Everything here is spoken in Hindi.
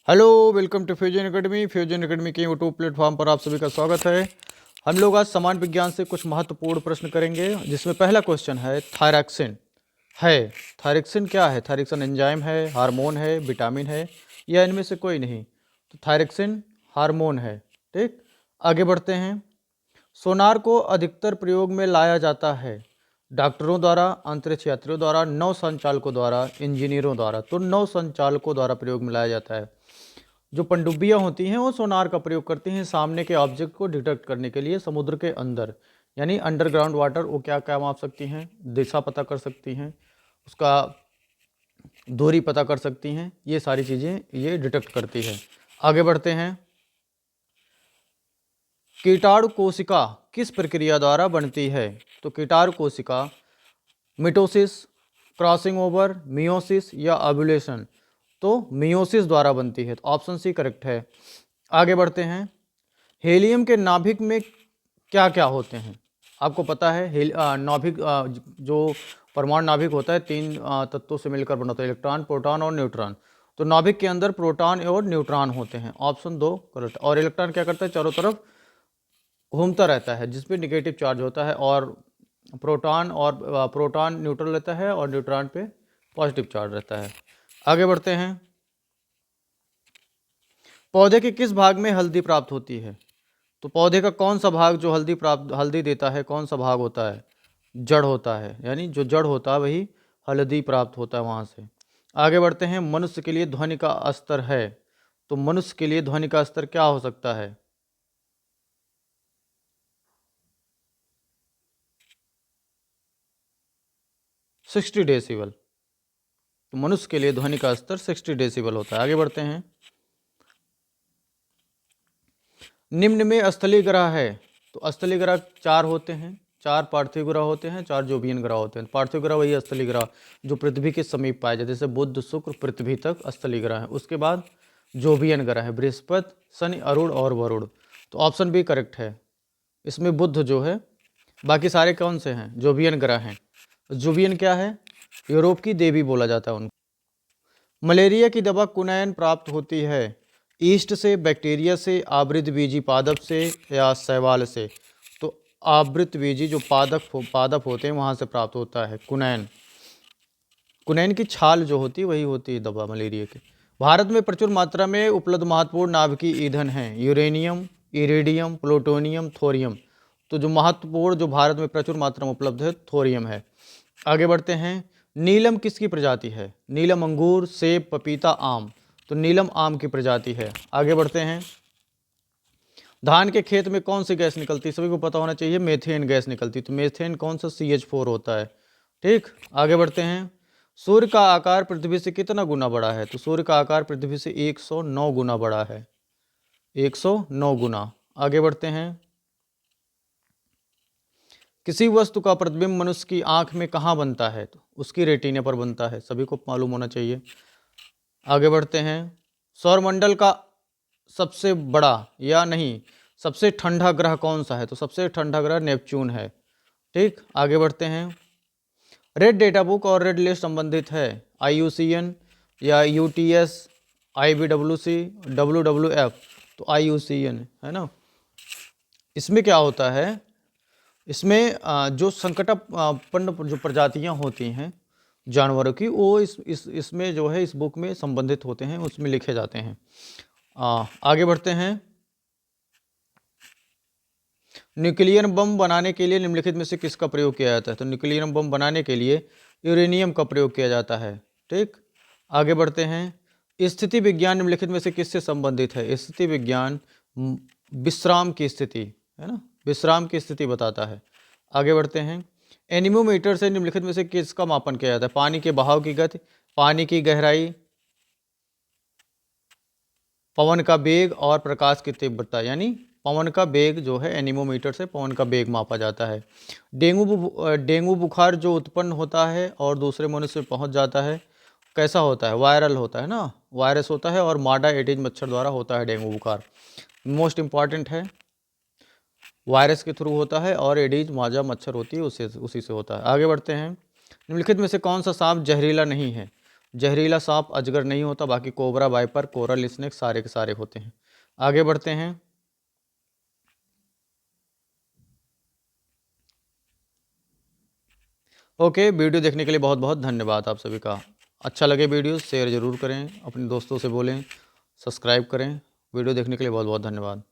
Hello, welcome to Fusion Academy. Fusion Academy के यूट्यूब प्लेटफॉर्म पर आप सभी का स्वागत है। हम लोग आज सामान्य विज्ञान से कुछ महत्वपूर्ण प्रश्न करेंगे, जिसमें पहला क्वेश्चन है थायरॉक्सिन है। थायरॉक्सिन क्या है? थायरॉक्सिन एंजाइम है, हार्मोन है, विटामिन है, या इनमें से कोई नहीं? तो थायरॉक्सिन हार्मोन है। ठीक, आगे बढ़ते हैं। सोनार को अधिकतर प्रयोग में लाया जाता है डॉक्टरों द्वारा, अंतरिक्ष यात्रियों द्वारा, नौ संचालकों द्वारा, इंजीनियरों द्वारा। तो नौ संचालकों द्वारा प्रयोग में लाया जाता है। जो पनडुब्बियाँ होती हैं वो सोनार का प्रयोग करती हैं सामने के ऑब्जेक्ट को डिटेक्ट करने के लिए समुद्र के अंदर, यानी अंडरग्राउंड वाटर। वो क्या क्या माप सकती हैं? दिशा पता कर सकती हैं, उसका दूरी पता कर सकती हैं, ये सारी चीज़ें ये डिटेक्ट करती है। आगे बढ़ते हैं। कीटाणु कोशिका किस प्रक्रिया द्वारा बनती है? तो कीटाणु कोशिका मिटोसिस, क्रॉसिंग ओवर, मियोसिस या ओव्यूलेशन? तो मियोसिस द्वारा बनती है। तो ऑप्शन सी करेक्ट है। आगे बढ़ते हैं। हीलियम के नाभिक में क्या क्या होते हैं? आपको पता है नाभिक जो परमाणु नाभिक होता है तीन तत्वों से मिलकर बना होता है, इलेक्ट्रॉन, प्रोटॉन और न्यूट्रॉन। तो नाभिक के अंदर प्रोटॉन और न्यूट्रॉन होते हैं। ऑप्शन दो करेक्ट। और इलेक्ट्रॉन क्या करता है? चारों तरफ घूमता रहता है, जिसपे निगेटिव चार्ज होता है। और प्रोटॉन न्यूट्रल रहता है और न्यूट्रॉन पे पॉजिटिव चार्ज रहता है। आगे बढ़ते हैं। पौधे के किस भाग में हल्दी प्राप्त होती है? तो पौधे का कौन सा भाग जो हल्दी देता है, कौन सा भाग होता है? जड़ होता है, यानी जो जड़ होता है वही हल्दी प्राप्त होता है वहाँ से। आगे बढ़ते हैं। मनुष्य के लिए ध्वनि का स्तर है, तो मनुष्य के लिए ध्वनि का स्तर क्या हो सकता है? 60 डेसिबल। तो मनुष्य के लिए ध्वनि का स्तर 60 डेसिबल होता है। आगे बढ़ते हैं। निम्न में स्थलीय ग्रह है, तो स्थलीय ग्रह चार होते हैं। चार पार्थिव ग्रह होते हैं, चार जोवियन ग्रह होते हैं। पार्थिव ग्रह वही स्थलीय ग्रह जो पृथ्वी के समीप पाए जाते हैं, जैसे बुध, शुक्र, पृथ्वी तक स्थलीय ग्रह है। उसके बाद जोवियन ग्रह है बृहस्पति, शनि, अरुण और वरुण। तो ऑप्शन बी करेक्ट है। इसमें बुध जो है, बाकी सारे कौन से हैं? जोवियन ग्रह हैं। जोवियन क्या है? यूरोप की देवी बोला जाता है उनको। मलेरिया की दवा कुनैन प्राप्त होती है ईस्ट से, बैक्टीरिया से, आवृतबीजी पादप से या शैवाल से? तो आवृतबीजी जो पादप होते हैं वहाँ से प्राप्त होता है कुनैन। कुनैन की छाल जो होती है वही होती है दवा मलेरिया की। भारत में प्रचुर मात्रा में उपलब्ध महत्वपूर्ण नाभिकीय ईंधन हैं यूरेनियम, इरिडियम, प्लूटोनियम, थोरियम। तो जो महत्वपूर्ण जो भारत में प्रचुर मात्रा में उपलब्ध है थोरियम है। आगे बढ़ते हैं। नीलम किसकी प्रजाति है? नीलम अंगूर, सेब, पपीता, आम? तो नीलम आम की प्रजाति है। आगे बढ़ते हैं। धान के खेत में कौन सी गैस निकलती है? सभी को पता होना चाहिए, मेथेन गैस निकलती। तो मेथेन कौन सा? CH4 होता है। ठीक, आगे बढ़ते हैं। सूर्य का आकार पृथ्वी से कितना गुना बड़ा है? तो सूर्य का आकार पृथ्वी से 109 गुना बड़ा है, 109 गुना। आगे बढ़ते हैं। किसी वस्तु का प्रतिबिंब मनुष्य की आंख में कहाँ बनता है? तो उसकी रेटिना पर बनता है, सभी को मालूम होना चाहिए। आगे बढ़ते हैं। सौरमंडल का सबसे बड़ा या नहीं सबसे ठंडा ग्रह कौन सा है? तो सबसे ठंडा ग्रह नेपच्यून है। ठीक, आगे बढ़ते हैं। रेड डेटा बुक और रेड लिस्ट संबंधित है IUCN या UTS, IBWC, WWF? तो IUCN है ना। इसमें क्या होता है? इसमें जो संकटापन्न जो प्रजातियां होती हैं जानवरों की, वो इसमें जो है इस बुक में संबंधित होते हैं, उसमें लिखे जाते हैं। आगे बढ़ते हैं। न्यूक्लियर बम बनाने के लिए निम्नलिखित में से किसका प्रयोग किया जाता है? तो न्यूक्लियर बम बनाने के लिए यूरेनियम का प्रयोग किया जाता है। ठीक, आगे बढ़ते हैं। स्थिति विज्ञान निम्नलिखित में से किससे संबंधित है? स्थिति विज्ञान विश्राम की स्थिति है ना, विश्राम की स्थिति बताता है। आगे बढ़ते हैं। एनीमोमीटर से निम्नलिखित में से किसका मापन किया जाता है? पानी के बहाव की गति, पानी की गहराई, पवन का वेग और प्रकाश की तीव्रता। यानी पवन का वेग जो है एनीमोमीटर से पवन का वेग मापा जाता है। डेंगू बुखार जो उत्पन्न होता है और दूसरे मनुष्य पे पहुंच जाता है, कैसा होता है? वायरल होता है ना, वायरस होता है और माडा एडिज मच्छर द्वारा होता है डेंगू बुखार। मोस्ट इंपॉर्टेंट है, वायरस के थ्रू होता है और एडिज माजा मच्छर होती है उसी से होता है। आगे बढ़ते हैं। निम्नलिखित में से कौन सा सांप जहरीला नहीं है? जहरीला सांप अजगर नहीं होता, बाकी कोबरा, वाइपर, कोरल स्नेक सारे के सारे होते हैं। आगे बढ़ते हैं। ओके, वीडियो देखने के लिए बहुत बहुत धन्यवाद आप सभी का। अच्छा लगे वीडियो शेयर ज़रूर करें, अपने दोस्तों से बोलें, सब्सक्राइब करें। वीडियो देखने के लिए बहुत बहुत धन्यवाद।